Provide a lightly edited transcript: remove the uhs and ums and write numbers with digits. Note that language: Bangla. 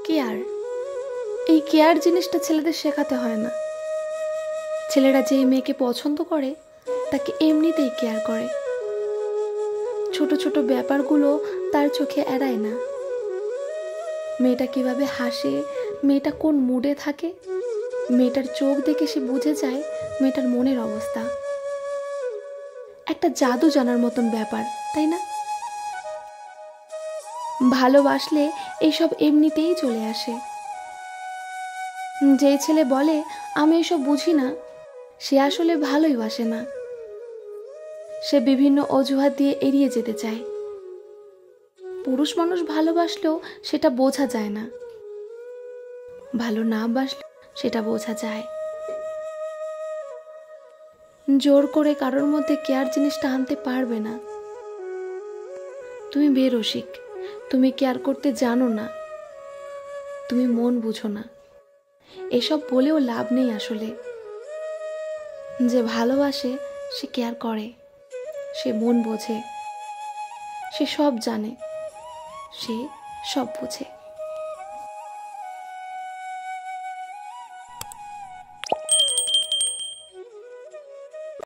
কেয়ার, এই কেয়ার জিনিসটা ছেলেদের শেখাতে হয় না। ছেলেরা যেই মেয়েকে পছন্দ করে তাকে এমনিতেই কেয়ার করে। ছোট ছোট ব্যাপারগুলো তার চোখে এড়ায় না। মেয়েটা কিভাবে হাসে, মেয়েটা কোন মুডে থাকে, মেয়েটার চোখ দেখে সে বুঝে যায় মেয়েটার মনের অবস্থা। একটা জাদু জানার মতন ব্যাপার, তাই না? ভালোবাসলে এইসব এমনিতেই চলে আসে। যেই ছেলে বলে আমি এসব বুঝি না, সে আসলে ভালোই বাসে না। সে বিভিন্ন অজুহাত দিয়ে এড়িয়ে যেতে চায়। পুরুষ মানুষ ভালোবাসলেও সেটা বোঝা যায় না, ভালো না বাসলেও সেটা বোঝা যায়। জোর করে কারোর মধ্যে কেয়ার জিনিসটা আনতে পারবে না। তুমি বেরসিক, তুমি কেয়ার করতে জানো না, তুমি মন বুঝো না, এসব বলেও লাভ নেই। আসলে যে ভালোবাসে সে কেয়ার করে, সে মন বোঝে, সে সব জানে, সে সব বোঝে।